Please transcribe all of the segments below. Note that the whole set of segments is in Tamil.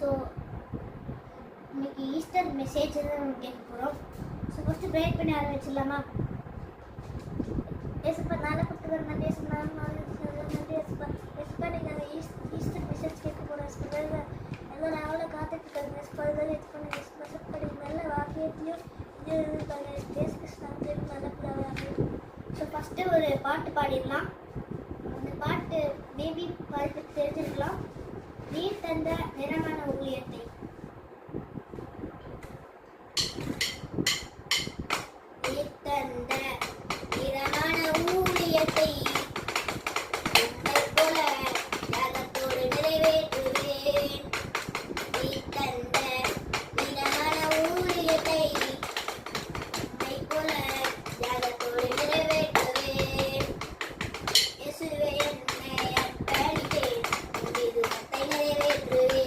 ஸோ இன்னைக்கு ஈஸ்டர் மெசேஜ் நம்ம கேட்க போகிறோம். ஸோ ஃபஸ்ட்டு ப்ரேயர் பண்ணி ஆரம்பிச்சிடலாமா? ஏசப்பா நாளை கொடுத்து வர நன்றி ஏசப்பா, நன்றி ஏசப்பா. ஏசப்பா நீங்கள் அந்த ஈஸ்டர் மெசேஜ் கேட்க போகிறோம் ஏசப்பா. எல்லாம் நாவலை காத்துட்டு இருக்காங்க ஏசப்பா. இதெல்லாம் இது பண்ணி ஏசப்பா சப்படி நல்ல வாக்கியத்தையும் இது இருக்காங்க ஏசு கிருஷ்ணாவுக்கு நல்ல பிள்ளைவாங்க. ஸோ ஃபஸ்ட்டு ஒரு பாட்டு பாடிடலாம். அந்த பாட்டு மேபி பாட்டு தெரிஞ்சிருக்கலாம். நீர் தந்த நிறமான ஊழியத்தை. நீர் தந்த நிறமான ஊழியத்தை உம்மைப் போல தியாகத்தோடு நிறைவேற்றுவேன். நீர் தந்த நிறமான ஊழியத்தை உம்மைப் போல தியாகத்தோடு நிறைவேற்றுவேன். இயேசுவே என்னை அர்ப்பணித்தேன், உம் விருப்பத்தை நிறைவேற்றுவேன்.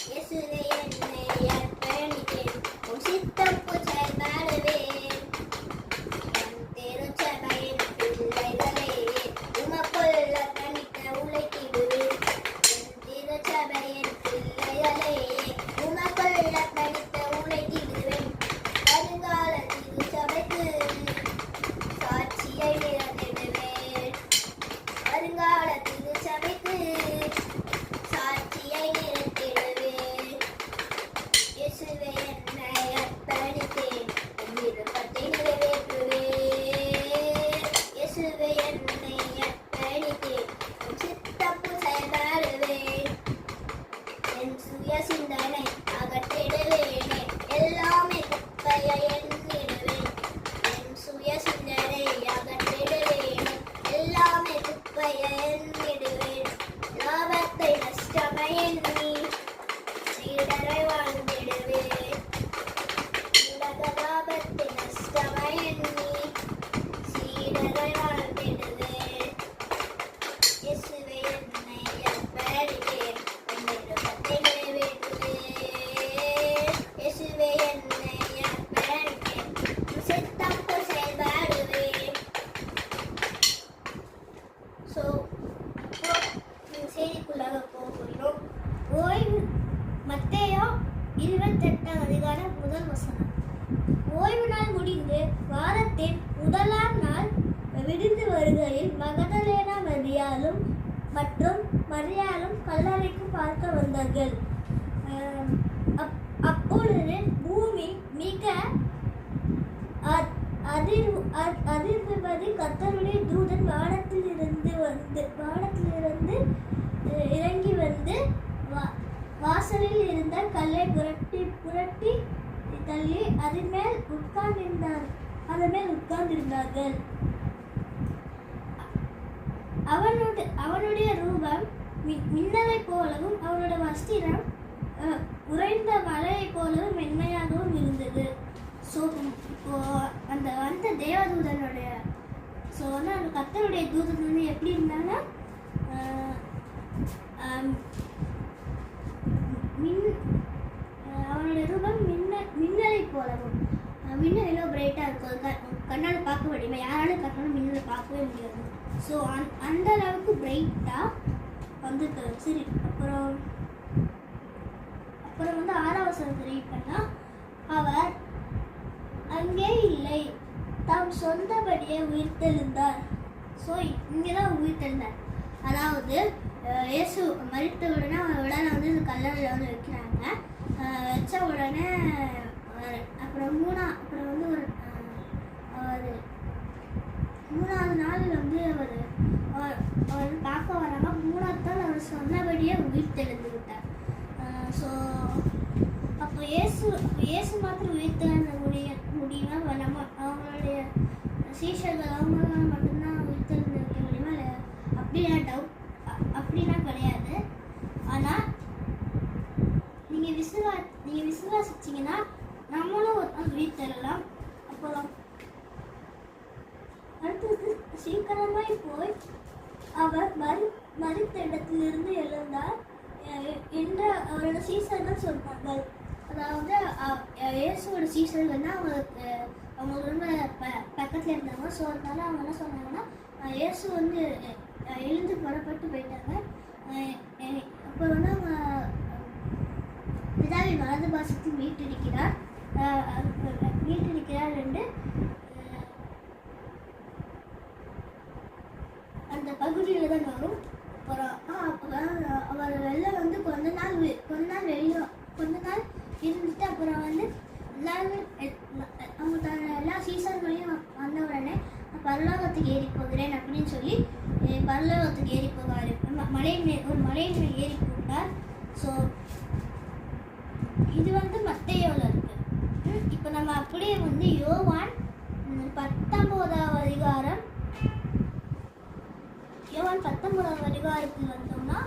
இயேசுவே என்னை அர்ப்பணித்தேன், உம் சித்தம் செயல்படுவேன். என் திருச்சபையின் பிள்ளைகளே, உமக்குள்ள தனித்த உழைத்திடுவேன். என் திருச்சபையின் பிள்ளைகளே, உமக்குள்ள தனித்த உழைத்திடுவேன். வருங்கால திருச்சபைக்கு சாட்சியை நிறந்திடுவேன். வருங்கால திருச்சபைக்கு சாட்சியை நிறுத்திடுவேன். இயேசுவே என்னை அர்ப்பணித்தேன், உம் விருப்பத்தை நிறைவேற்றுவேன். இயேசுவே என்னை அர்ப்பணித்தேன், உம் சித்தம் செயல்படுவேன். என் சுய சிந்தனை அகற்றிடுவேனே, எல்லாமே குப்பையை எண்ணிடுவேன். என் சுய சிந்தனை அகற்றிடுவேனே, எல்லாமே குப்பையை எண்ணிடுவேன். லாபத்தை நஷ்டமை எண்ணி சீடரை வாழ்ந்திடுவேன். உலக லாபத்தை நஷ்டமை எண்ணி சீடரை வாழ்ந்திடுவேன். இயேசுவே என்னை அர்ப்பணித்தேன், உம் விருப்பத்தை நிறைவேற்றுவேன். இயேசுவே என்னை அர்ப்பணித்தேன், உம் சித்தம் செயல்படுவேன். ஸோ செய்திக்குள்ளாக போகிறோம். ஓய்வு மத்தேயு 28ஆம் அதிகாரம் முதல் வசனம். ஓய்வு நாள் முடிந்து வாரத்தின் முதலாம் நாள் விடிந்து வருகையில் மகதலேனா மரியாளும் மற்றும் மரியாளும் கல்லறைக்கு பார்க்க வந்தார்கள். அப்பொழுது பூமி மிக அதிர்வது கர்த்தருடைய தூதன் வானத்திலிருந்து இறங்கி வந்து வாசலில் இருந்த கல்லை புரட்டி தள்ளி அதன் மேல் உட்கார்ந்திருந்தார்கள். அவனுடைய ரூபம் மின்னலை போலவும் அவனுடைய வஸ்திரம் உறைந்த மலையை போலவும் மென்மையாகவும் இருந்தது. ஸோ அந்த வந்த தேவதூதனுடைய அந்த கர்த்தருடைய தூதன் வந்து எப்படி இருந்தாங்கன்னா அவனுடைய ரூபம் மின்னலை போலவும், மின்னல் எவ்வளோ பிரைட்டாக இருக்கும், கண்ணால் பார்க்க முடியுமா? யாராலும் கண்ணால் மின்னலை பார்க்கவே முடியாது. ஸோ அந்த அளவுக்கு பிரைட்டாக வந்துட்டு சரி. அப்புறம் வந்து 6ஆம் வசனத்தை ரீட் பண்ணால், அவர் அங்கே இல்லை, தாம் சொந்தபடியே உயிர்த்தெழுந்தார். ஸோ இங்கே தான் உயிர்த்தெழுந்தார். அதாவது இயேசு மரித்த உடனே அவர் உடனே வந்து கல்லறையில் வந்து வைக்கிறாங்க. வச்ச உடனே அப்புறம் வந்து ஒரு 3ஆவது நாள் வந்து அவர் பார்க்க வராங்க. 3ஆவது நாள் அவர் சொன்னபடியே உயிர்த்தெழுந்து விட்டார். ஸோ அப்போ இயேசு மாத்திரம் உயிர்த்தெழுந்த முடியுமா? நம்ம அவங்களுடைய சீஷர்கள் அவங்களால மட்டும்தான் உயிர்த்தெழுந்து வைக்க முடியுமா? இல்லை அப்படின்னா கிடையாது. ஆனால் நீங்கள் விசுவாசிச்சிங்கன்னா நம்மளும் ஒரு நாள் உயிர்த்தெழலாம். அப்புறம் அடுத்தது சீக்கிரமாய் போய் அவர் மரித்த இடத்திலிருந்து எழுந்தார் என்று அவரோட சீசர்கள் சொன்னார்கள். அதாவது இயேசுவோட சீசர்கள்னா அவங்களுக்கு ரொம்ப பக்கத்தில் இருந்தாங்க. ஸோ அதனால அவங்க என்ன சொன்னாங்கன்னா, இயேசு வந்து எழுந்து புறப்பட்டு போயிட்டாங்க. அப்போ வந்து அவங்க வசதி மீட்டிருக்கிறார் என்று அந்த பகுதியில் தான் வரும். அப்புறம் அவர் வெளில வந்து கொஞ்ச நாள் வெளியே இருந்துட்டு அப்புறம் வந்து எல்லாருமே அவங்க எல்லா சீசன்களையும் வந்த உடனே பரலோகத்துக்கு ஏறி போகிறேன் அப்படின்னு சொல்லி பரலோகத்துக்கு ஏறி போவார். ஒரு மலையின் மேல் ஏறி போட்டார். ஸோ இது வந்து மத்தேயுவில் இருக்கு. இப்போ நம்ம அப்படியே வந்து யோவான் 19ஆம் அதிகாரம் அதிகாரத்தில் வந்தோம்னா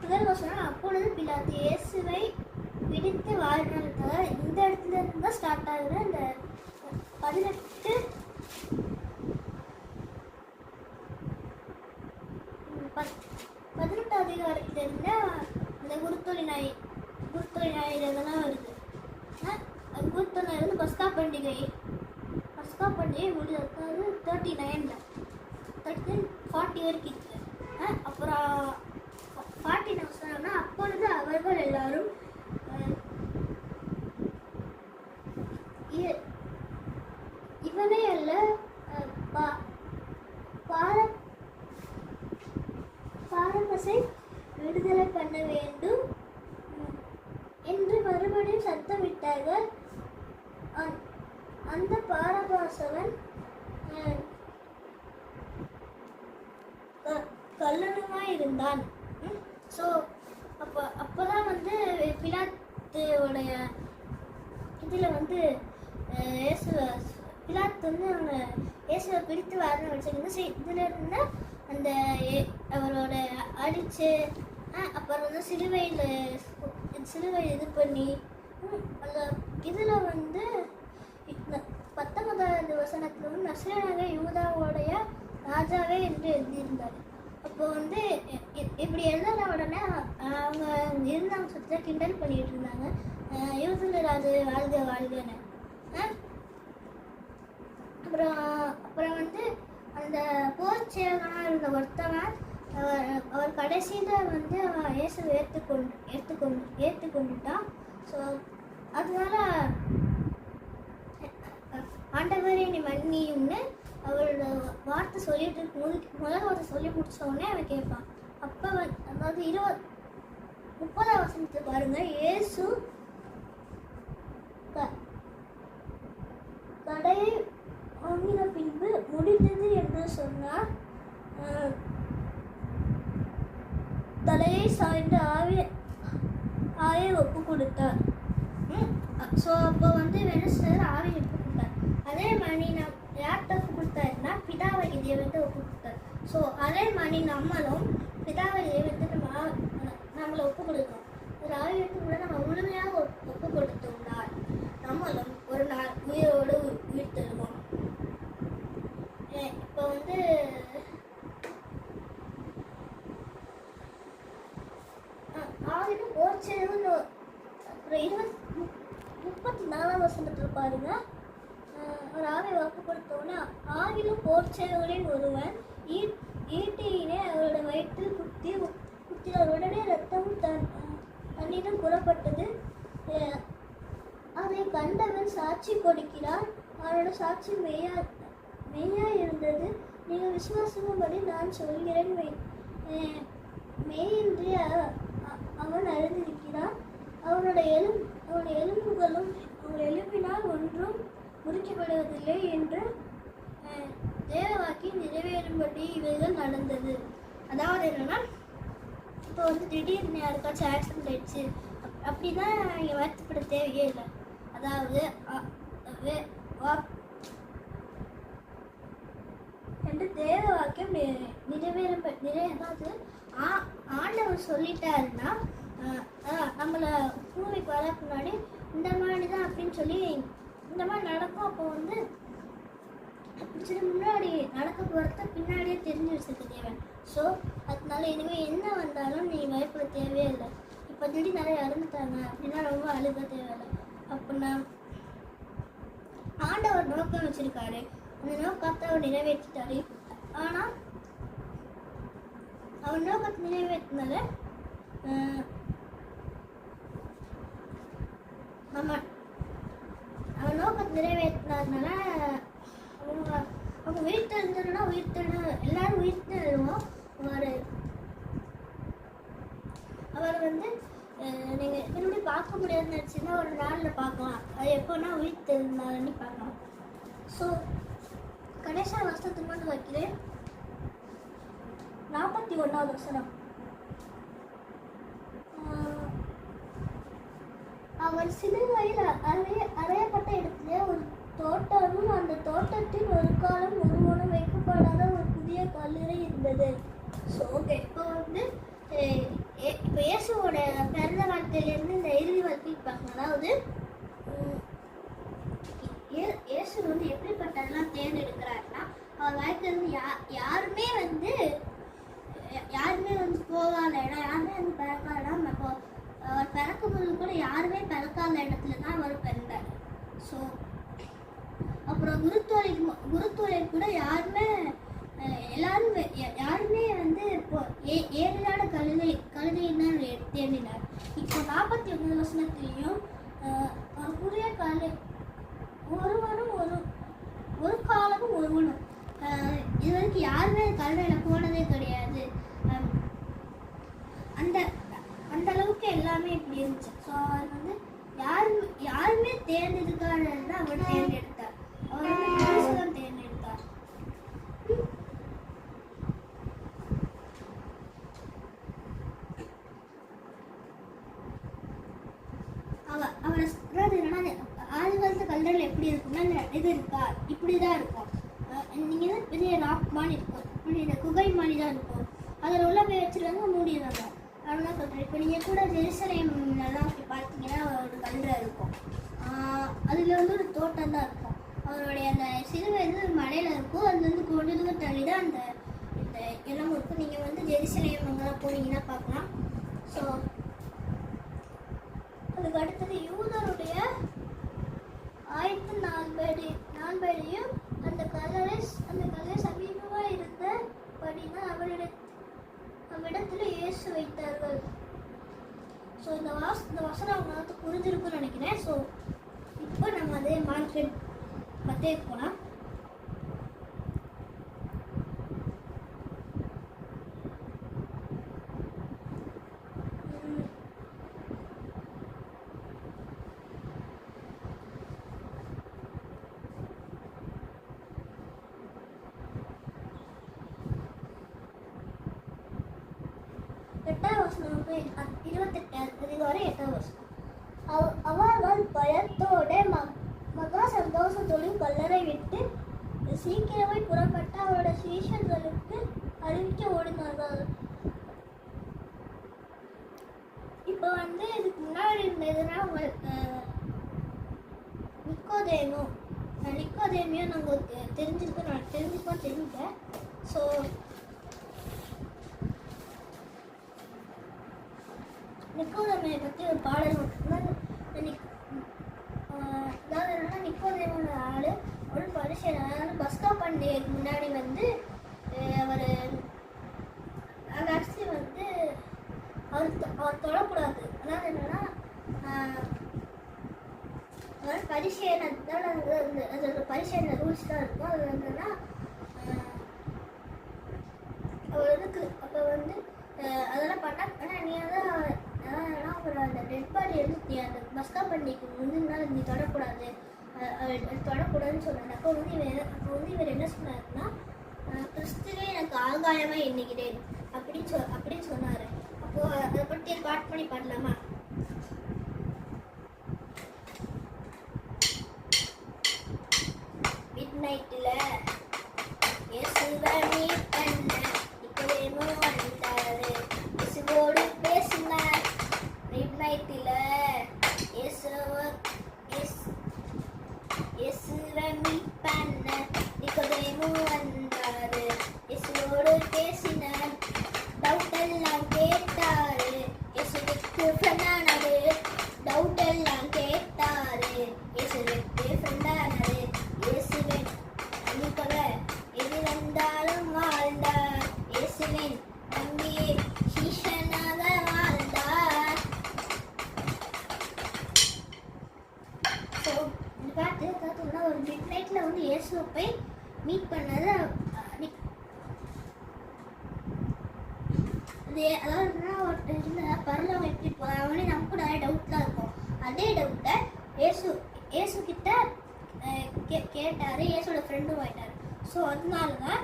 முதல் வசனம், அப்பொழுது பிலாத்து இயேசுவை பிடித்து வாழ்நாள். இந்த இடத்துல இருந்து தான் ஸ்டார்ட் ஆகுது. இந்த 18 அதிகாரத்துல இருந்து அந்த குருத்தொழி ஞாயிறு இதெல்லாம் வருது. குருத்தொழி ஞாயிறு வந்து பஸ்கா பண்டிகை முடிஞ்சது. அதாவது 39 40 வரைக்கும் இருக்கு. அப்புறம் 40 சொன்னோம்னா, அப்பொழுது அவர்கள் எல்லாரும் இவனே அல்ல பாரபஸை விடுதலை பண்ண வேண்டும் என்று மறுபடியும் சத்தமிட்டார்கள். அந்த பாரபாசவன் கல்லனுமாய் இருந்தான். ஸோ அப்போதான் வந்து பிலாத்துடைய இதில் வந்து பிலாத்து வந்து அவங்க இயேசுவை பிடித்து வரணும் வச்சுருந்து இதில் இருந்து அந்த அவரோட அடித்து அப்புறம் வந்து சிலுவை இது பண்ணி அந்த இதில் வந்து 19வது வசனத்தில் வந்து நசரேயனாகிய யூதாவுடைய ராஜாவே என்று எழுதியிருந்தார். அப்போ வந்து இப்படி எழுதின உடனே அவங்க இருந்தாங்க சுற்றி கிண்டல் பண்ணிட்டு இருந்தாங்க, யூதர் ராஜு வாழ்கன்னு. அப்புறம் வந்து அந்த போர் சேவகனாக இருந்த ஒருத்தவன் அவர் கடைசியில் வந்து இயேசுவை ஏற்றுக்கொண்டுட்டான். ஸோ அதனால ஆண்டவரே நீ மன்னியும்னு அவரோட வார்த்தை சொல்லிட்டு முதல் வார்த்தை சொல்லி முடிச்ச உடனே அவன் கேட்பான். அப்போ அதாவது 30ஆம் வசனத்தை பாருங்க. இயேசு கடையை வாங்கின பின்பு முடிந்தது என்று சொன்னார். தலையை சாய்ந்து ஆவியை ஒப்பு கொடுத்தார். ஸோ அப்போ வந்து வெனஸ்டர் ஆவியை ஒப்பு கொடுத்தார். அதே மாதிரி யார்கிட்ட ஒப்பு கொடுத்தாருன்னா பிதாவாகிய தேவன்கிட்ட ஒப்பு கொடுத்தார். ஸோ அதே மாதிரி நம்மளும் பிதாவாகிய தேவன்கிட்ட நம்மளை ஒப்பு கொடுக்கணும். ஒரு ஆவியத்தை கூட நம்ம முழுமையாக ஒப்பு கொடுத்தோம்னால் நம்மளும் ஒரு நாள் உயிரோடு உயிர் தருவோம். இப்போ வந்து ஆவிலும் ஓர்ச்செய்துன்னு அப்புறம் 34ஆம் வசனத்தில் பாருங்க. ஒரு ஆவை வாக்கு கொடுத்தோன்னா ஆவிலும் போர்ச்செய்தவரின் ஒருவன் ஈட்டியினை அவரோட வயிற்றில் குத்தினார். உடனே ரத்தமும் தண்ணீரும் புறப்பட்டது. அதை கண்டவன் சாட்சி கொடுக்கிறான். அவனோட சாட்சி மெய்யா இருந்தது. நீங்கள் விசுவாசப்படி நான் சொல்கிறேன் மெய்யின்றி அவன் அறிந்திருக்கிறான். அவனுடைய எலும்புகளும் அவன் எலும்பினால் ஒன்றும் முறிக்கப்படுவதில்லை என்று தேவவாக்கி நிறைவேறும்படி இவைகள் நடந்தது. அதாவது என்னன்னா, இப்போ வந்து திடீர்னு யாருக்காச்சும் ஆக்சிடென்ட் ஆயிடுச்சு அப்படின்னா இங்கே வருத்தப்பட தேவையே இல்லை. அதாவது என்று தேவ வாக்கியம் அதாவது ஆண்டவர் சொல்லிட்டாருன்னா நம்மளை பூமிக்கு வரக்கு முன்னாடி இந்த மாதிரி தான் அப்படின்னு சொல்லி இந்த மாதிரி நடக்கும். அப்போ வந்து அப்படி முன்னாடி நடக்க போகிறத பின்னாடியே தெரிஞ்சு வச்சுருக்க தேவை. ஸோ அதனால இனிமேல் என்ன வந்தாலும் நீ பயப்பட தேவையே இல்லை. இப்போ திடீர்னு நிறைய இறந்துட்டாங்க அப்படின்னா ரொம்ப அழுக தேவையில்லை. அப்படின்னா ஆண்டவர் நோக்கம் வச்சிருக்காரு, அந்த நோக்கத்தை அவர் நிறைவேற்றிட்டாரு. ஆனால் அவர் நோக்கத்தை நிறைவேற்றினால அவன் நோக்கத்தை நிறைவேற்றினதுனால அவங்க உயிர் தெரிஞ்சதுன்னா எல்லாரும் உயிர் தெரிவோம். அவர் வந்து நீங்கள் திரும்பி பார்க்க முடியாதுன்னு நினச்சின்னா ஒரு நாளில் பார்க்கலாம். அது எப்போனா உயிர் தெரிந்தாருன்னு பார்க்கலாம். ஸோ கடைசியாக வசனத்துக்கு மட்டும் வைக்கிறேன். 41வது வசனம். அவர் சிலுவையில் அறையப்பட்ட இடத்துல ஒரு தோட்டமும் அந்த தோட்டத்தில் ஒரு காலம் ஒருவனும் வைக்கப்படாத ஒரு புதிய கல்லறை இருந்தது. ஸோ ஓகே, இப்போ வந்து இப்போ இயேசுவோட பிறந்த வாழ்க்கையிலேருந்து இந்த இறுதி வாழ்க்கைக்கு பார்க்கணும். அதாவது இயேசு வந்து எப்படிப்பட்டதெல்லாம் தேர்ந்தெடுக்கிறாருன்னா, அவர் வாழ்க்கையிலேருந்து யாருமே வந்து போகாத இடம், யாருமே வந்து பிறக்காத இடம். இப்போ அவர் பிறக்கும்போது கூட யாருமே பிறக்காத இடத்துல தான் அவர் பிறந்தார். ஸோ அப்புறம் குருத்துவரை கூட யாருமே வந்து இப்போ ஏழையான கழுதைன்னு தான் தேடினார். இப்போ 41 வசனத்திலையும் புதிய ஒருவனும் ஒரு காலமும் ஒருவனும் இது வரைக்கும் யாருமே கல்வியில் போனதே கிடையாது. அந்த அளவுக்கு எல்லாமே இப்படி இருந்துச்சு. ஸோ அவர் வந்து யாருமே தேர்ந்தெடுக்காத அவர் தேர்ந்தெடுத்தார். அவர் வந்து தான் தேர்ந்தெடுத்தார். அவரை ஆதிகாலத்து கல்லறையில் எப்படி இருக்கும்னா இது இருக்கா, இப்படிதான் இருக்கும். நீங்க தான் பெரிய ராக் மாதிரி இருக்கும், இப்படி இந்த குகை மாதிரி தான் இருக்கும். அதில் உள்ள போய் வச்சிருவாங்க, மூடிடுவாங்க. அதெல்லாம் சொல்கிறேன். இப்போ நீங்கள் கூட ஜெருசலேம்லாம் அப்படி பார்த்தீங்கன்னா ஒரு கல்லறை இருக்கும். அதில் வந்து ஒரு தோட்டம் தான் இருக்கும். அவருடைய அந்த சிலுவை வந்து ஒரு மலையில் இருக்கும். அது வந்து கொஞ்சம் தூரம் தள்ளி தான் இந்த இடம் இருக்கும். நீங்கள் வந்து ஜெருசலேம் அங்கெல்லாம் போனீங்கன்னா பார்க்கலாம். ஸோ அதுக்கு அடுத்தது யூதருடைய ஆயத்து நாள்படியும் அந்த கல்லறை சமீபமாக இருந்தபடினா அவ்விடத்தில் இயேசு வைத்தார்கள். ஸோ இந்த வசனம் அவங்க புரிஞ்சிருக்குன்னு நினைக்கிறேன். ஸோ இப்போ நம்ம அதே மார்க்கெட் பற்றே போகலாம். அவர்கள் பயத்தோட மகா சந்தோஷத்தோடும் கல்லறை விட்டு சீக்கிரமே புறப்பட்டு அவரோட சீஷர்களுக்கு அறிவிக்க ஓடினார்கள். இப்போ வந்து இதுக்கு முன்னாடி இருந்ததுன்னா உங்களுக்கு நிக்கோதேமியும் நாங்கள் தெரிஞ்சிருக்கோம் தெரியல. ஸோ நிக்கோதேமியை பற்றி ஒரு பாடல் அதாவது என்னன்னா, நிக்கோதேமியோட ஆள் ஒரு பரிசையன். அதாவது பஸ்கா பண்டிகைக்கு முன்னாடி வந்து அவர் ஆக்சுவலி வந்து அவர் தொடக்கூடாது. அதாவது என்னன்னா, பரிசையன் அதோட பரிசையன் ரூல்ஸ் தான் இருக்கும். அது என்னன்னா, அவர் வந்து அப்போ வந்து அதெல்லாம் பண்ணா. ஆனால் நீ தான் அவரோட அந்த டெட் பாடி எடுத்து அந்த பஸ்கா பண்டிகைக்கு முந்தின நாள் நீ தொடக்கூடாதுன்னு சொன்னார். அப்போ வந்து இவர் என்ன சொன்னாருன்னா, கிறிஸ்துவே எனக்கு ஆகாயமாக எண்ணுகிறேன் அப்படின்னு சொன்னார். அப்போது அதை பற்றி பாட் பண்ணி பாடலாமா? மிட் நைட்டில் இயேசுவை மீட் பண்ண நிக்கோதேமு வந்தாரு. இயேசுவோடு பேசினார். மிட் நைட்டில் இயேசுவை மீட் பண்ண நிக்கோதேமு வந்தாரு. இயேசுவோடு பேசினார். டவுட் எல்லாம் கேட்டாரு. இயேசுவுக்கு இயேசுவை மீட் பண்ணது அதாவது பரலவன் எப்படி போறாங்கன்னு நமக்கு நிறைய டவுட்லாம் இருக்கும். அதே டவுட்டை ஏசு கிட்ட கேட்டாரு. ஏசோட ஃப்ரெண்டும் ஆயிட்டாரு. ஸோ அதனால தான்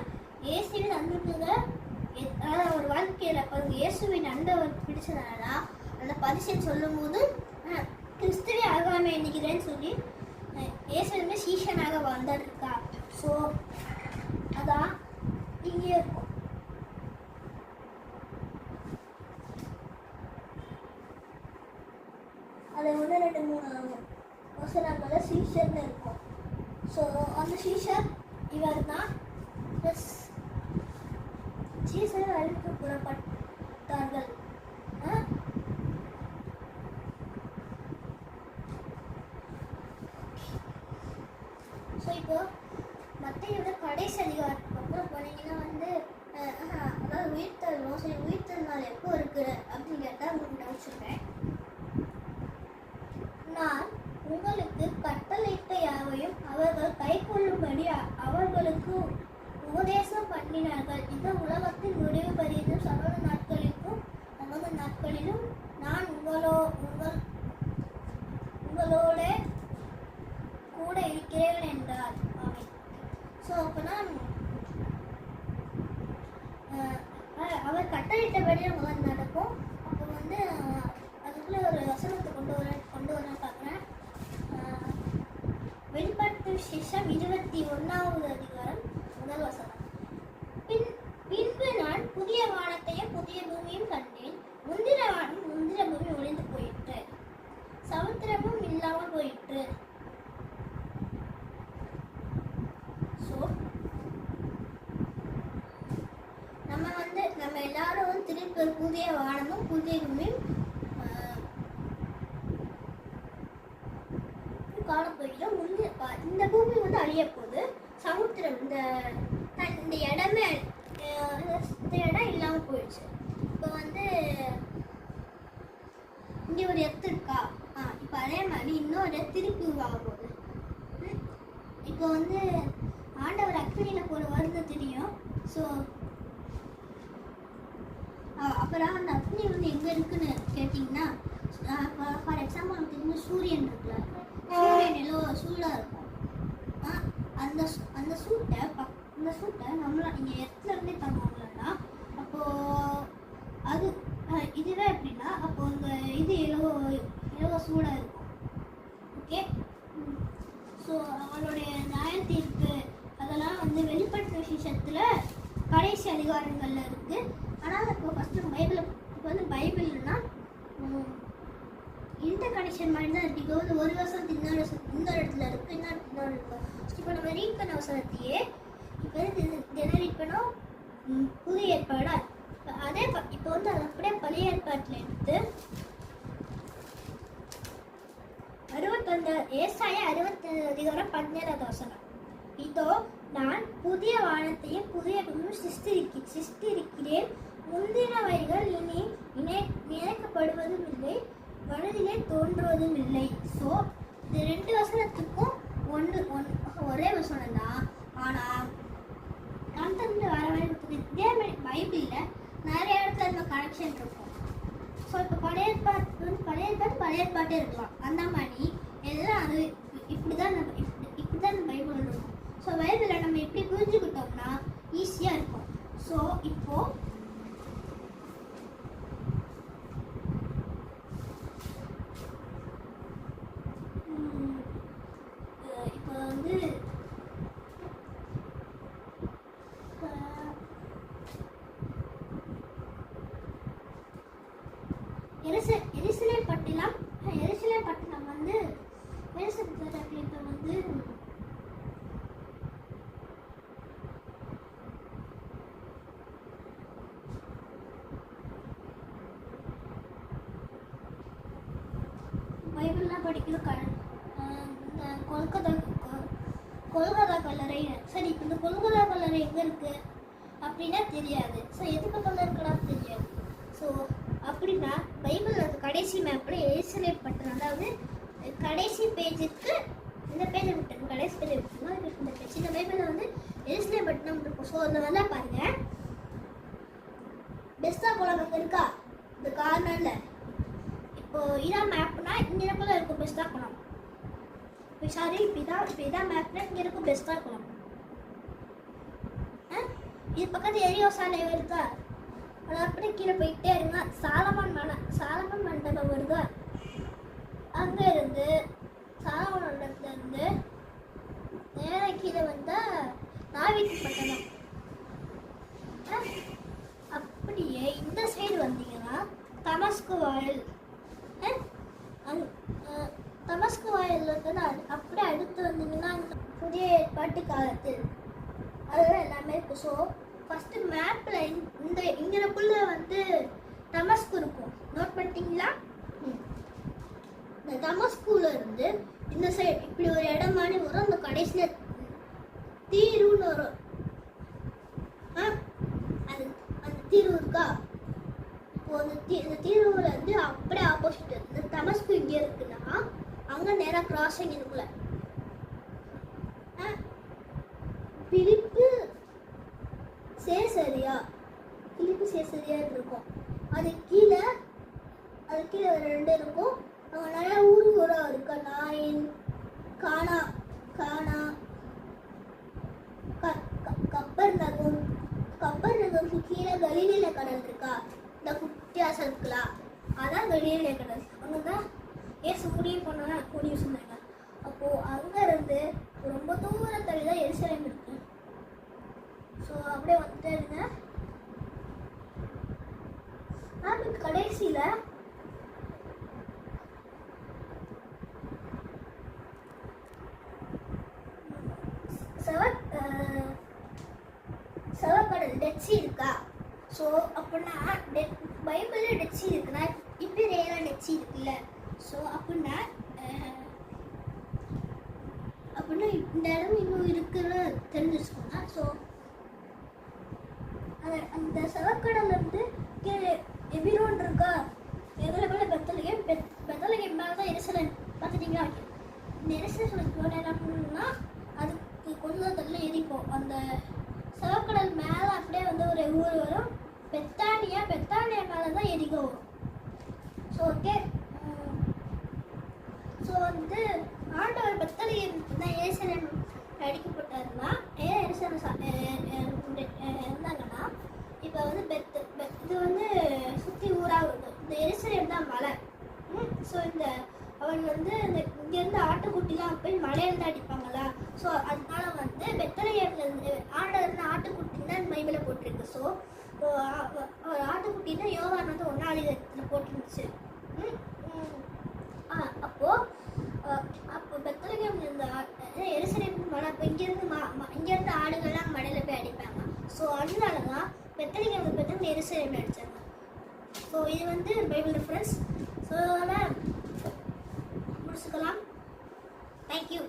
இயேசுவின் அன்புக்கு அதாவது ஒரு வாழ்க்கையில் பாருங்க, இயேசுவின் அன்பை பிடிச்சதுனால அந்த பதிசன் சொல்லும் போது கிறிஸ்துவே ஆகாம எண்ணிக்கிறேன்னு சொல்லி இயேசுமே சீஷனாக வாழ்ந்துட்டு இருக்கா. ஸோ அதான் இங்கே இருக்கும். அது 1 2 3 வசனங்கள சீஷர்னு இருக்கும். ஸோ அந்த சீஷர் இவர் தான். ப்ளஸ் சீஷர் அழைத்து புறப்பட்டார்கள். ஸோ இப்போ மத்தையோட கடைசி அதிகாரத்துக்கு அப்புறம் போனீங்கன்னா வந்து அதாவது உயிர்த்தெழுவோம். சரி, உயிர்த்தெழுநாள் எப்போ இருக்கு அப்படின்னு கேட்டால் உங்களுக்கு டவுட் சொல்கிறேன். நான் உங்களுக்கு கட்டளையிட்ட யாவையும் அவர்கள் கை கொள்ளும்படி அவர்களுக்கு உபதேசம் பண்ணினார்கள். இந்த உலகத்தின் முடிவு பரியதும் சகல நாட்களிலும் நமது நாட்களிலும் நான் உங்களோட கூட இருக்கிறேன் என்றார். ஆமை. ஸோ அப்போனா அவர் கட்டளையிட்டபடி அவங்க நடக்கும். அப்போ வந்து அதுக்குள்ள ஒரு வசனத்தை கொண்டு வர பார்க்குறேன். வெளிப்பாட்டு விசேஷம் 21வது அதிகாரம் 1 வசனம். பின்பு நான் புதிய வானத்தையும் புதிய பூமியும் கண்டேன். முந்திர வானம் முந்திர பூமி ஒளிந்து போயிற்று, சமுத்திரமும் இல்லாமல் போயிற்று. ஸோ நம்ம எல்லாரும் திருப்பி ஒரு புதிய வானமும் புதிய பூமியும் காண போகிறோம். இந்த பூமி வந்து அழிய போகுது. சமுத்திரம் இந்த இடமே இடம் இல்லாமல் போயிடுச்சு. இப்போ வந்து இங்கே ஒரு எத்து இருக்கா, இப்போ அதே மாதிரி இன்னொரு திருப்பி உருவாக போகுது. இப்போ வந்து ஆண்டவர் அக்னியில் போகிற வருது தெரியும். ஸோ அப்புறம் அந்த அக்னி வந்து எங்கே இருக்குன்னு கேட்டிங்கன்னா, ஃபார் எக்ஸாம்பிள் நமக்கு தெரிஞ்ச சூரியன் இருக்குல்ல, சூரியன் எல்லோ சூடாக இருக்கும். அந்த சூட்டை நம்மள இங்கே இடத்துல இருந்தே பண்ணுவாங்களா, அப்போது அது இதுவே எப்படின்னா, அப்போ அந்த இது எவ்வளோ சூடாக இருக்கும். ஓகே. ஸோ அவளுடைய நியாய தீர்ப்பு அதெல்லாம் வந்து வெளிப்படுத்த விசேஷத்தில் கடைசி அதிகாரங்களில் இருக்குது. ஆனால் இப்போ ஃபஸ்ட்டு இப்போ வந்து பைபிள்னா இந்த கனெக்ஷன் மாதிரி தான் இருக்குது. இப்போ வந்து ஒரு வருஷம் இன்னொரு இடத்துல இருக்குது, இன்னொரு இருக்கும். இப்போ நம்ம ரீட் பண்ண வசனத்தையே இப்போ வந்து தினம் ரீட் பண்ணோம். புதிய ஏற்பாடா அதே இப்போ வந்து அது அப்படியே பழைய ஏற்பாட்டில் எடுத்து 60 அதிகாரம் 17வது வசனம். இதோ நான் புதிய வானத்தையும் புதிய பூமியும் சிருஷ்டிக்கிறேன். முந்தினவைகள் இனி நினைக்கப்படுவதும் இல்லை, மனதிலே தோன்றுவதும் இல்லை. ஸோ இந்த 2 வசனத்துக்கும் ஒரே வசனம் தான். ஆனால் கண்டென்ட் வர இதே மாதிரி பைபிளில் நிறைய இடத்துல நம்ம கனெக்ஷன் இருக்கும். ஸோ இப்போ பழைய ஏற்பாட்டே இருக்கலாம். அந்த மாதிரி எல்லாம் அது இப்படி தான் பைபிள் இருக்கும். ஸோ பைபிளில் நம்ம எப்படி புரிஞ்சுக்கிட்டோம்னா ஈஸியாக இருக்கும். ஸோ இப்போ வந்து எருசலேம் பட்டணம் வந்து பைபிள்லாம் படிக்கிற கொல்கத்தா கல்லறை. சரி, இப்போ இந்த கொல்கத்தா கல்லறை எங்கே இருக்குது அப்படின்னா தெரியாது. ஸோ எது பக்கத்தில் இருக்கலாம் தெரியாது. ஸோ அப்படின்னா பைபிள் அது கடைசி மேப்பில் எருசலேம் பட்டணம், அதாவது கடைசி பேஜுக்கு இந்த பேஜை விட்டுருங்க, கடைசி பேஜை விட்டுருங்க. அதுக்கு இந்த பேஜ், இந்த பைபிளில் வந்து எருசலேம் பட்டணம் இருக்கும். ஸோ அதில் வந்து பாருங்க, பெஸ்தா குளம் அங்கே இருக்கா இந்த கார்னரில். இப்போ இதான் மேப்னா இங்கே இடத்துல இருக்கும் பெஸ்தா குளம். சாரி, இப்போ இதான் மேப்னா இங்கே இருக்கும் பெஸ்தா குளம். இது பக்கத்து எரியோசாலை இருக்கா, அது அப்படியே கீழே போயிட்டே இருங்க. சாலமன் மண்டபம் வருதா, அங்கே இருந்து சாலமன் மண்டபத்துல இருந்து நேராக கீழே வந்தால் தாவீது பட்டணம். அப்படியே இந்த சைடு வந்தீங்கன்னா தமஸ்கு வாயில். தமஸ்கு வாயில் வந்து அப்படியே அடுத்து வந்தீங்கன்னா புதிய ஏற்பாட்டு காலத்தில் அதெல்லாம் எல்லாமே இருக்கும். ஸோ ஃபஸ்ட்டு மேப்பில் இங்கனக்குள்ள வந்து தமஸ்கு இருக்கும். நோட் பண்ணிட்டீங்களா? இந்த தமஸ்குல இருந்து இந்த சைடு இப்படி ஒரு இடம் மாதிரி வரும். அந்த கடைசியில் தீருன்னு வரும். அது அந்த தீரு இருக்கா, இப்போ இந்த தீருவில் இருந்து அப்படியே ஆப்போசிட் இந்த தமஸ்கு இங்கே இருக்குன்னா அங்கே நேராக கிராசிங் இருக்குல்ல, பிலிப்பு சேசரியா இருக்கும். அது கீழே ஒரு 2 இருக்கும். அங்கே நிறைய ஊராக இருக்கா, நாயின், கானா, கப்பர் நகருக்கு கீழே கலிலேய கடல் இருக்கா, இந்த குட்டியாசம் இருக்குல்ல, அதான் கலிலேய கடல். அங்கே தான் ஏசு முடிவு சொன்னாங்க. அப்போது அங்கே இருந்து ரொம்ப தூரம் தள்ளி தான் எருசலேம் இருக்கு. ஸோ அப்படியே வந்துட்டே இருங்க. அதுக்கு கடைசியில் செவக்கடல் டெட்சி இருக்கா. ஸோ அப்படின்னா பைபிளில் டெட்சி இருக்குன்னா இப்போ ரேராக டெட்சி இருக்குல்ல. ஸோ அப்படின்னா இந்த இடம் இன்னும் இருக்குன்னு தெரிஞ்சு வச்சுக்கோங்க. ஸோ அந்த செவக்கடல் வந்து எபிரோன் இருக்கா, எதில் மேலே பெத்தலகேம் மேலே தான் எருசலேம். பார்த்துட்டீங்களா? இந்த எருசலேம் என்ன பண்ணணும்னா அதுக்கு கொஞ்சம் தள்ள எரிப்போம். அந்த செவக்கடல் மேலே அப்படியே வந்து ஒரு ஊர் வரும், பெத்தானியா மேலே தான் எரிக்க வரும். So okay. ஸோ வந்து ஆண்டவர் பெத்தலகேம் தான் எருசலேம் அடிக்கப்பட்டாருன்னா இருந்தாங்கன்னா இப்போ வந்து இது வந்து சுற்றி ஊராக இருக்கும். இந்த எருசலேம் தான் மலை. ஸோ அவங்க வந்து இங்கேருந்து ஆட்டுக்குட்டிலாம் போய் மலையில தான் அடிப்பாங்களா. ஸோ அதனால வந்து பெத்தலகேம்லேருந்து ஆண்டவர் ஆட்டுக்குட்டி தான் பைபிளில் போட்டிருக்கு. ஸோ ஆட்டுக்குட்டி தான் யோவான் வந்து 1ஆம் அதிகாரத்தில் போட்டுருந்துச்சு. அப்போ பெத்தலகேம்ல இருந்த எருசலேம் மலை, இப்போ இங்கேருந்து ஆடுகள்லாம் மலையில் போய் அடிப்பாங்க. ஸோ அதனால தான் பெத்தலகேம் பெற்று எருசலேம் அடித்தாங்க. ஸோ இது வந்து பைபிள் ரெஃபரன்ஸ். ஸோ அதனால் முடிச்சுக்கலாம். தேங்க்யூ.